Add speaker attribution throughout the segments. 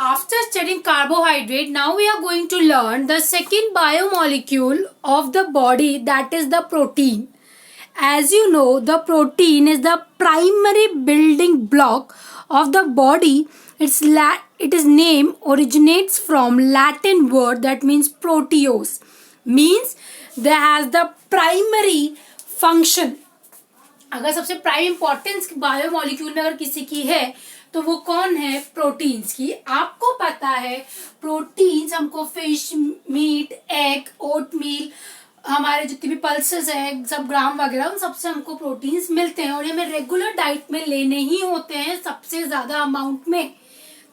Speaker 1: After studying carbohydrate, now we are going to learn the second biomolecule of the body, that is the protein. As you know, the protein is the primary building block of the body. Its name originates from Latin word that means proteose, means that has the primary function. अगर सबसे prime importance biomolecule में अगर किसी की है तो वो कौन है? प्रोटीन्स की. आपको पता है प्रोटीन्स हमको फिश, मीट, एग, ओटमील, हमारे जितने भी पल्सेस हैं, सब ग्राम वगैरह, उन सबसे हमको प्रोटीन्स मिलते हैं और ये हमें रेगुलर डाइट में लेने ही होते हैं सबसे ज्यादा अमाउंट में.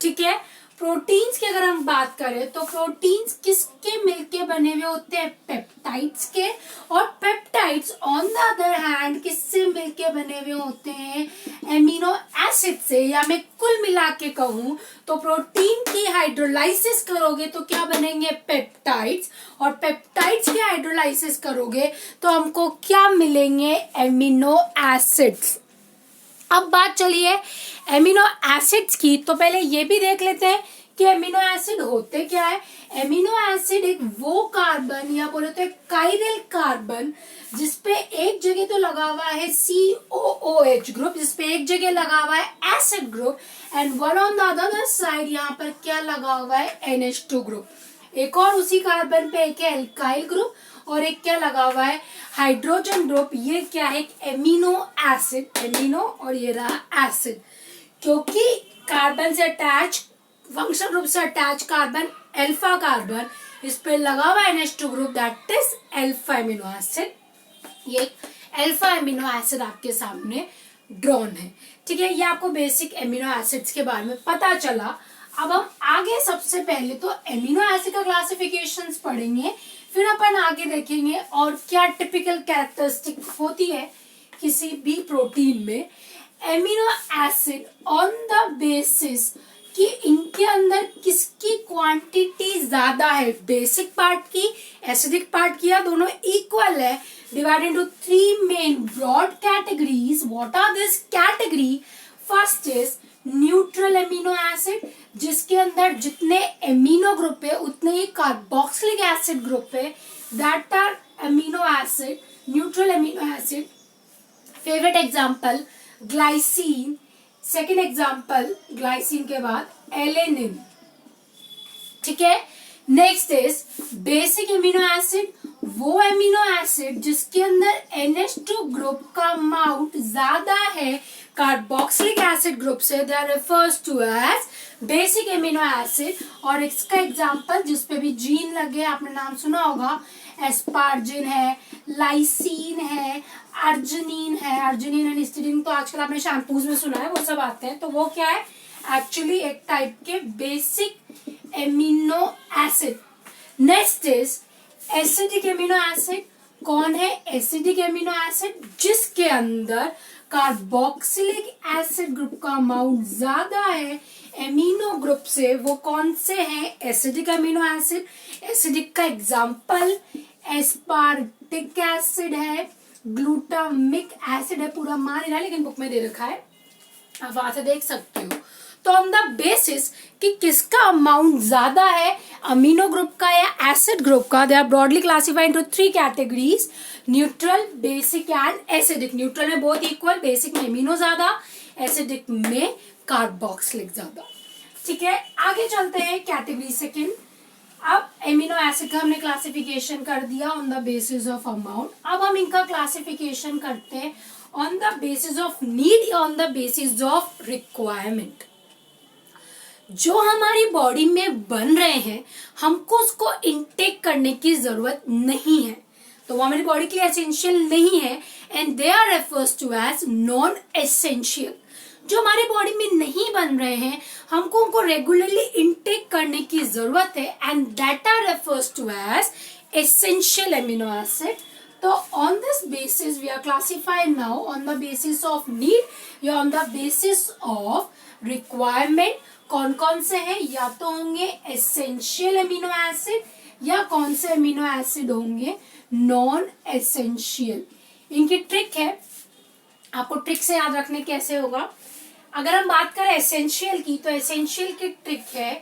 Speaker 1: ठीक है. प्रोटीन्स की अगर हम बात करें तो प्रोटीन्स किसके मिलके बने हुए होते हैं? पेप्टाइड्स के. और peptides on the other hand किससे मिलके बने हुए होते हैं? एमिनो एसिड से. या मैं कुल मिला के कहूं तो प्रोटीन की हाइड्रोलाइसिस करोगे तो क्या बनेंगे? पेप्टाइड्स. और पेप्टाइड्स की हाइड्रोलाइसिस करोगे तो हमको क्या मिलेंगे? Amino acids. अब बात चलिए एमिनो एसिड्स की. तो पहले ये भी देख लेते हैं कि एमिनो एसिड होते क्या है. एमिनो एसिड एक वो कार्बन या बोले तो एक कायरल कार्बन जिसपे एक जगह तो लगा हुआ है COOH ग्रुप, जिसपे एक जगह लगा हुआ है acid group, and one on the other side यहाँ पर क्या लगा हुआ है? NH2 group. एक और उसी कार्बन पे एक है एल्काइल ग्रुप और एक क्या लगा हुआ है? Hydrogen group. ये क्या है? Amino acid. एमिनो और ये रहा एसिड. क्योंकि कार्बन से अटैच, फंक्शनल ग्रुप से अटैच कार्बन अल्फा कार्बन, इस पे लगा हुआ NH2 group, that is alpha amino acid. ये अल्फा एमिनो एसिड आपके सामने ड्रॉन है. ठीक है. ये आपको बेसिक एमिनो एसिड्स के बारे में पता चला. अब हम आगे सबसे पहले तो एमिनो एसिड का क्लासिफिकेशंस पढ़ेंगे, फिर अपन आगे देखेंगे और क्या टिपिकल कैरेक्टरिस्टिक होती है किसी भी प्रोटीन में. Amino acid on the basis कि इनके अंदर किसकी क्वांटिटी ज्यादा है, बेसिक पार्ट की, एसिडिक पार्ट की, या दोनों इक्वल है, divided into 3 main broad categories. What are this category? First is neutral amino acid, जिसके अंदर जितने एमिनो ग्रुप है उतने ही कार्बोक्सिलिक एसिड ग्रुप है, that are amino acid, neutral amino acid. Favourite example glycine. Second example glycine के बाद alanine. ठीक है. Next is basic amino acid, वो एमिनो एसिड जिसके अंदर NH2 ग्रुप का अमाउंट ज्यादा है कार्बोक्सिलिक एसिड ग्रुप से, that refers to as basic amino acid. और इसका एग्जांपल जिसपे भी जीन लगे, आपने नाम सुना होगा, एस्पार्जिन है, लाइसिन है, अर्जिनिन है. अर्जिनिन एंड हिस्टिडीन तो आजकल आपने शैम्पूज में सुना है, वो सब आते हैं. तो वो क्या है? एक्चुअली एक टाइप के basic amino acid. Next is acidic amino acid. कौन है एसिडिक एमिनो एसिड? जिसके अंदर कार्बोक्सिलिक एसिड ग्रुप का अमाउंट ज्यादा है एमिनो ग्रुप से. वो कौन से हैं? Acidic amino acid. एसिडिक का एग्जांपल एस्पार्टिक एसिड है, ग्लूटामिक एसिड है, पूरा मान नहीं रहा लेकिन बुक में दे रखा है, आप वहां से देख सकते हो. तो ऑन द बेसिस कि किसका अमाउंट ज्यादा है, अमीनो ग्रुप का या एसिड ग्रुप का, they are broadly classified into 3 categories, neutral, basic and acidic. Neutral में बहुत इक्वल, बेसिक में एमिनो ज्यादा, एसिडिक में कार्बोक्सिलिक ज्यादा. ठीक है. आगे चलते हैं कैटेगरी सेकेंड. अब एमिनो एसिड का हमने क्लासिफिकेशन कर दिया on the basis of amount. अब हम इनका क्लासिफिकेशन करते हैं on the basis of need या on the basis of requirement. जो हमारी बॉडी में बन रहे हैं हमको उसको इनटेक करने की जरूरत नहीं है, तो वो हमारी बॉडी के लिए एसेंशियल नहीं है, and they are refers to as non essential. जो हमारे बॉडी में नहीं बन रहे हैं हमको उनको रेगुलरली इनटेक करने की जरूरत है, and that are refers to as essential amino acid. तो on this basis we are classified now on the basis of need या on the basis of requirement. कौन कौन से हैं? या तो होंगे एसेंशियल एमिनो एसिड या कौन से एमिनो एसिड होंगे? Non essential. इनकी ट्रिक है, आपको ट्रिक से याद रखने कैसे होगा. अगर हम बात करें एसेंशियल की तो एसेंशियल की ट्रिक है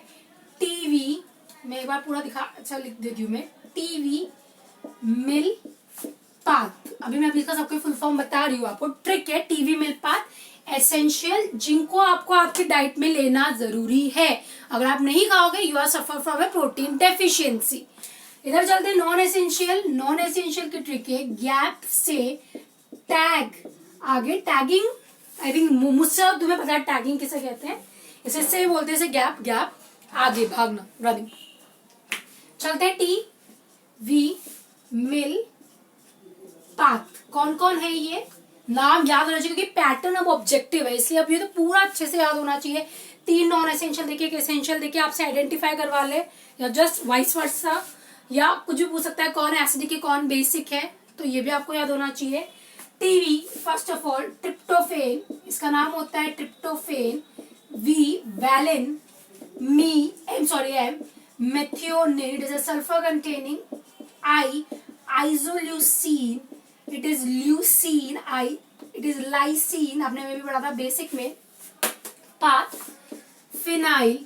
Speaker 1: टीवी, मैं एक बार पूरा अच्छा लिख देती हूँ मैं, टीवी मिल पाथ। अभी मैं इसका सबको फुल फॉर्म बता रही हूँ आपको, ट्रिक है। टीवी मिल पाथ एसेंशियल, जिनको आपको आपकी डाइट में लेना जरूरी है। अगर आप नहीं खाओगे you are suffer from a protein deficiency. इधर चलते नॉन एसेंशियल। नॉन एसेंशियल की ट्रिक है, गैप से टैग आगे, टैगिंग आई थिंक मुझसे तुम्हें पता है टैगिंग किसे कहते हैं, इसे से बोलते हैं गैप, गैप आगे भागना, रनिंग। चलते हैं टी वी मिल पाथ। कौन कौन है ये, नाम याद होना चाहिए क्योंकि पैटर्न अब ऑब्जेक्टिव है, इसलिए अब ये तो पूरा अच्छे से याद होना चाहिए। 3 नॉन एसेंशियल देखिए, एक एसेंशियल देखिए, आपसे आइडेंटिफाई करवा ले, या जस्ट वाइस वर्सा, या कुछ भी पूछ सकता है कौन एसिडिक है कौन बेसिक है, तो ये भी आपको याद होना चाहिए। TV first of all tryptophan, इसका नाम होता है tryptophan. V valine, me M methionine, it is a sulphur containing. I isoleucine, it is leucine. I it is lysine, आपने में भी पढ़ा था बेसिक में। पाथ फिनाइल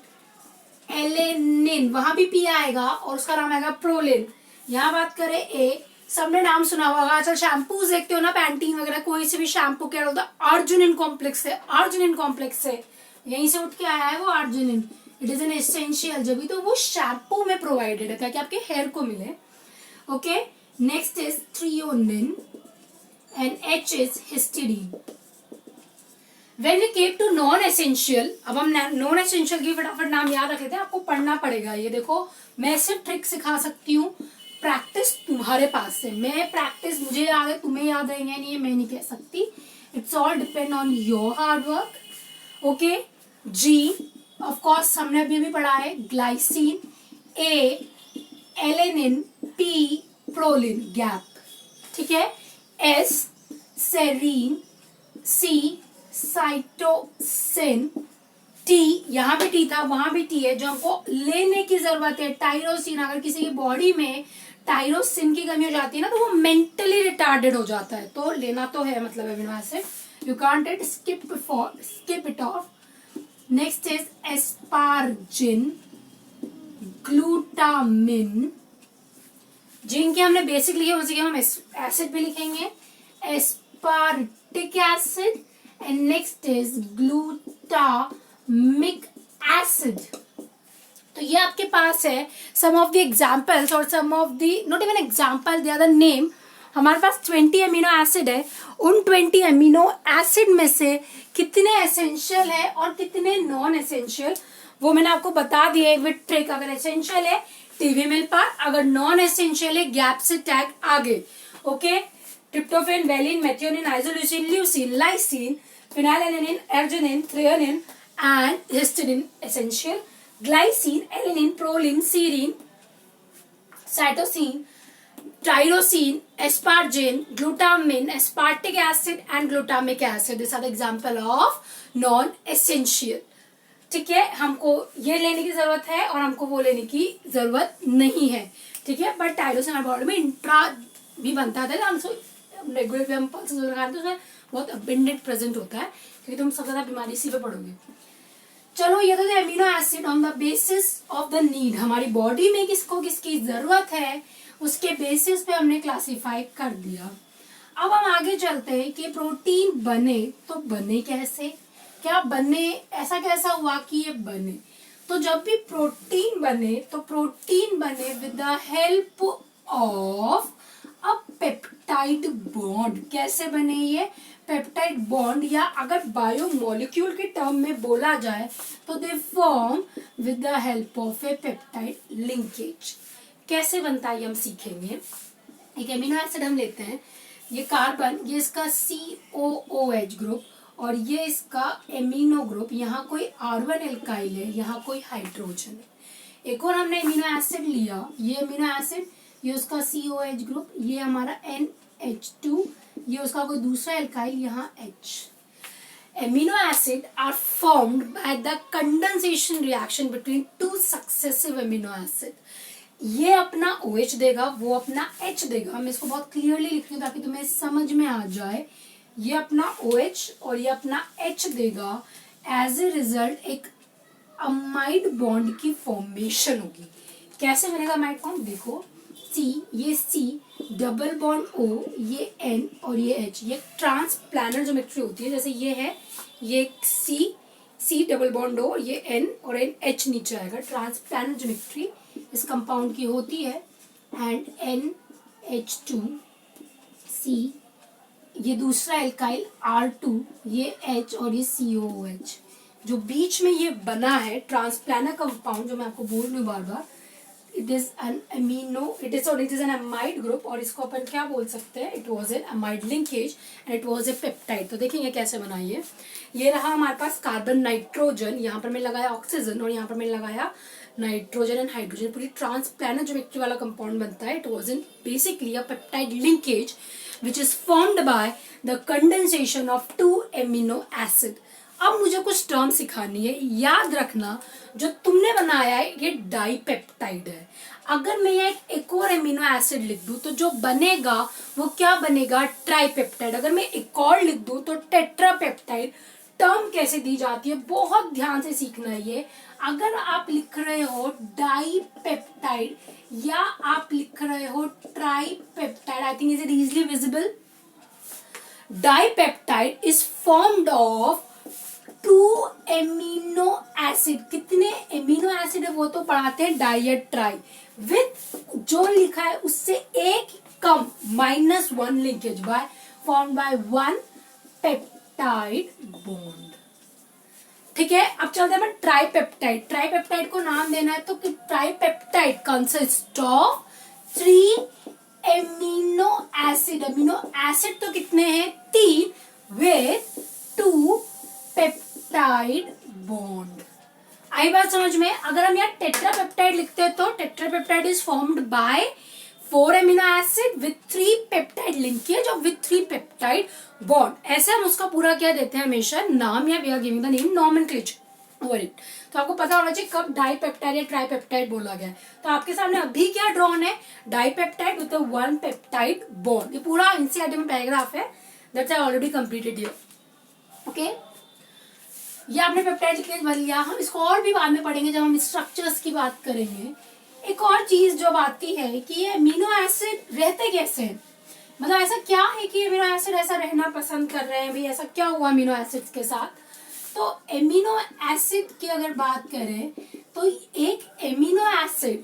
Speaker 1: एलेनिन, वहां भी पी आएगा और उसका नाम आएगा प्रोलिन। यहाँ बात करें ए, सबने नाम सुना होगा, आजकल शैम्पूज देखते हो ना, पैंटीन वगैरह, कोई से भी शैम्पू क्या होता है, अर्जुनिन कॉम्प्लेक्स है, अर्जुनिन कॉम्प्लेक्स है, यहीं से उठ के आया है वो अर्जुनिन। इट इज एन एसेंशियल, जब भी तो वो शैम्पू में प्रोवाइडेड है ताकि आपके हेयर को मिले। Okay, next is threonine and H is histidine. When we came to non essential, अब हम नॉन एसेंशियल की फटाफट नाम याद रखे थे, आपको पढ़ना पड़ेगा। ये देखो मैं सिर्फ ट्रिक सिखा सकती हूँ, प्रैक्टिस तुम्हारे पास से। मैं प्रैक्टिस मुझे याद है, तुम्हें याद रहेंगे नहीं, ये मैं नहीं कह सकती। It's all depend on your hard work. Okay, G of course हमने अभी भी पढ़ा है, glycine. A alanine, P proline, gap, ठीक है। S serine, C cytosine, T, यहाँ भी टी था वहां भी टी है, जो हमको लेने की जरूरत है। टाइरोसिन, अगर किसी की बॉडी में टाइरोसिन की कमी हो जाती है ना, तो वो मेंटली रिटार्डेड हो जाता है, तो लेना तो है, मतलब amino acid, you can't it skip it of. Next is asparagine, glutamine, जिनके हमने बेसिक लिखे उसी के हम एसिड भी लिखेंगे, aspartic acid, and next is glutamic acid। तो ये आपके पास है some of the examples और some of the not even example, the other name। हमारे पास 20 अमीनो एसिड है, उन 20 अमीनो एसिड में से कितने एसेंशियल है और कितने नॉन एसेंशियल, वो मैंने आपको बता दिया है विद ट्रिक। अगर एसेंशियल है टीवी मिल पाथ, अगर नॉन एसेंशियल है गैप से टैग आगे। Okay, tryptophan, valine, methionine, isoleucine, leucine, lysine, phenylalanine, arginine, threonine and histidine essential. Glycine, alanine, proline, serine, cytosine, tyrosine, asparagine, glutamine, aspartic acid and glutamic acid. This are the example of non essential. ठीक है, हमको ये लेने की जरूरत है और हमको वो लेने की जरूरत नहीं है, ठीक है। बट टाइरोसिन हमारे बॉडी में इंट्रा भी बनता है, रेगुलर हम पल्सेस वगैरह खाते हैं तो उसमें बहुत अबेंडेंट प्रेजेंट होता है, क्योंकि तुम सबसे ज्यादा बीमारी इसी पे पड़ोगे। चलो, ये तो amino acid on the basis of the need, हमारी बॉडी में किसको किसकी जरूरत है उसके बेसिस पे हमने क्लासिफाई कर दिया। अब हम आगे चलते हैं कि प्रोटीन बने तो बने कैसे, क्या बने, ऐसा कैसा हुआ कि ये बने। तो जब भी प्रोटीन बने तो प्रोटीन बने with the help of a peptide bond. कैसे बने ये पेप्टाइड बॉन्ड, या अगर बायोमोलिक्यूल के टर्म में बोला जाए तो they form with the help of A peptide linkage. कैसे बनता है ये हम सीखेंगे। एक एमिनो एसिड हम लेते हैं, ये कार्बन, ये इसका COOH ग्रुप और ये इसका एमिनो ग्रुप, यहाँ कोई R1 एल्काइल है, यहाँ कोई हाइड्रोजन है। एक और हमने एमिनो एसिड लिया, ये एमिनो एसिड, ये उसका COH ग्रुप, ये हमारा NH2, ये उसका कोई दूसरा एल्काइल, यहाँ H। Amino acid are formed by the condensation reaction between two successive amino acid. ये अपना OH देगा, वो अपना H देगा। मैं इसको बहुत क्लियरली लिख रही हूँ ताकि तुम्हें समझ में आ जाए। ये अपना OH और ये अपना H देगा। एज ए रिजल्ट एक अमाइड बॉन्ड की फॉर्मेशन होगी। कैसे बनेगा अमाइड बॉन्ड, देखो सी, ये सी डबल बॉन्ड ओ, ये एन और ये एच, ये ट्रांसप्लानर ज्योमेट्री होती है। जैसे ये है, ये सी, सी डबल बॉन्ड ओ, ये एन और एन एच नीचे आएगा। ट्रांसप्लानर ज्योमेट्री इस कंपाउंड की होती है। एंड NH2 C, ये दूसरा एल्काइल R2, ये H और ये COOH। जो बीच में ये बना है ट्रांसप्लानर कंपाउंड, जो मैं आपको बोल रही हूँ बार बार, it is an amino, it is an amide group, और इसको अपन क्या बोल सकते हैं, it was an amide linkage and it was a peptide. तो देखेंगे कैसे बना ये रहा हमारे पास कार्बन नाइट्रोजन, यहाँ पर मैंने लगाया ऑक्सीजन और यहाँ पर मैंने लगाया नाइट्रोजन एंड हाइड्रोजन, पूरी ट्रांसप्लानर ज्योमेट्री वाला कंपाउंड बनता है। It was in basically a peptide linkage which is formed by the condensation of 2 amino acid। अब मुझे कुछ टर्म सिखानी है, याद रखना जो तुमने बनाया है ये डाइपेप्टाइड है। अगर मैं यहाँ एक और एमिनो एसिड लिख दूं तो जो बनेगा वो क्या बनेगा, ट्राइपेप्टाइड। अगर मैं एक और लिख दूं तो टेट्रापेप्टाइड। टर्म कैसे दी जाती है बहुत ध्यान से सीखना है ये। अगर आप लिख रहे हो डाइपेप्टाइड या आप लिख रहे हो tripeptide, I think is it easily visible. Dipeptide is formed of 2 amino acid. कितने एमिनो एसिड है वो तो पढ़ाते हैं, डाई या ट्राई, विथ जो लिखा है उससे एक कम, -1 linkage by formed by 1 peptide bond. ठीक है, अब चलते हैं ट्राइपेप्टाइड। ट्राइपेप्टाइड को नाम देना है तो tripeptide consist of 3 amino acid. Amino acid तो कितने हैं, 3, विथ 2 पेप्टाइड बॉन्ड। आई बात समझ में। अगर हम यहाँ टेट्रापेप्टाइड लिखते हैं तो tetrapeptide is formed by 4 amino acid with 3 peptide linkage और विथ 3 पेप्टाइड बॉन्ड। ऐसे हम उसका पूरा क्या देते हैं हमेशा नाम, या we are giving the name nomenclature over it. तो आपको पता होना चाहिए कब डाइपेप्टाइड या ट्राइपेप्टाइड बोला गया है। तो आपके सामने अभी क्या ड्रॉन है, डाइपेप्टाइड विद 1 पेप्टाइड बॉन्ड। ये पूरा एनसीईआरटी में पैराग्राफ है, that's I already completed here. Okay, ये आपने पेप्टाइड लिंकेज भर लिया। हम इसको और भी बाद में पढ़ेंगे जब हम स्ट्रक्चर्स की बात करेंगे। एक और चीज जो आती है कि ये अमीनो एसिड रहते कैसे हैं, मतलब ऐसा क्या है कि अमीनो एसिड ऐसा रहना पसंद कर रहे हैं, भाई ऐसा क्या हुआ अमीनो एसिड्स के साथ। तो अमीनो एसिड की अगर बात करें तो एक अमीनो एसिड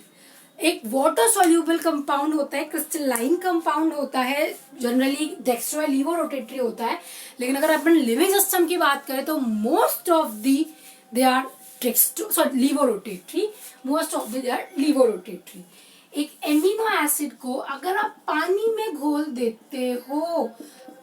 Speaker 1: एक वाटर सोल्यूबल कंपाउंड होता है, क्रिस्टलाइन कंपाउंड होता है, जनरली डेक्स्ट्रो लीवो रोटेटरी होता है। लेकिन अगर अपन लिविंग सिस्टम की बात करें तो most of the they are levorotatory, most of they are levorotatory. एक एमिनो एसिड को अगर आप पानी में घोल देते हो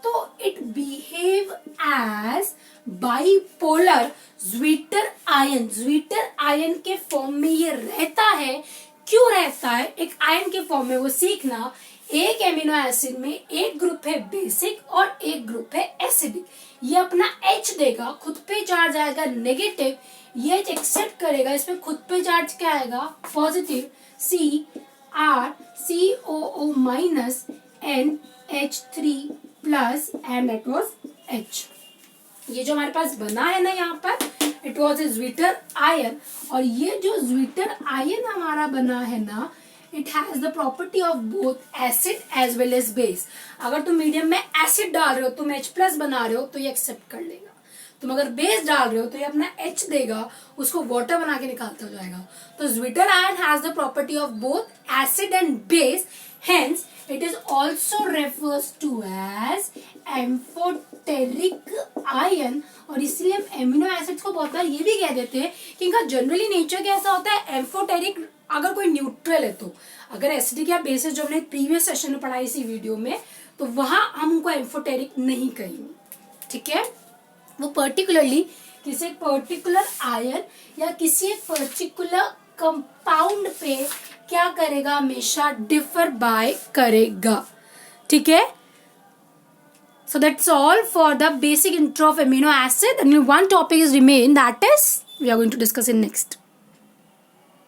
Speaker 1: तो it behave as bipolar zwitter ion. Zwitter ion के फॉर्म में ये रहता है। क्यों रहता है एक आयन के फॉर्म में, वो सीखना। एक एमिनो एसिड में एक ग्रुप है बेसिक और एक ग्रुप है एसिडिक। ये अपना H देगा, खुद पे चार्ज आएगा नेगेटिव, ये एक्सेप्ट करेगा, इसमें खुद पे चार्ज क्या आएगा positive, CrCOO minus NH3 plus and that was H। ये जो हमारे पास बना है ना यहाँ पर, it was a zwitterion. और ये जो ज्वीटर आयन हमारा बना है ना, it has the property of both acid as well as base. अगर तुम मीडियम में एसिड डाल रहे हो, तुम H+ बना रहे हो तो ये एक्सेप्ट कर लेगा। तुम अगर बेस डाल रहे हो तो ये अपना H देगा, उसको वाटर बना के निकालता हो जाएगा। तो zwitter ion has the property of both acid and base, hence it is also refers to as amphoteric ion. और इसलिए हम एमिनो एसिड्स को बहुत बार ये भी कह देते हैं कि इनका जनरली नेचर कैसा होता है, एम्फोटेरिक अगर कोई न्यूट्रल है तो। अगर एसिडिक या बेसिस जो हमने प्रीवियस सेशन में पढ़ा इसी वीडियो में, तो वहां हम उनको एम्फोटेरिक नहीं कहेंगे। ठीक है, वो पर्टिकुलरली किसी एक पर्टिकुलर आयन या किसी एक पर्टिकुलर कंपाउंड पे क्या करेगा, हमेशा डिफर बाय करेगा। ठीक है, so that's all for the basic intro of amino acid. Only one topic is remain, that is we are going to discuss in next.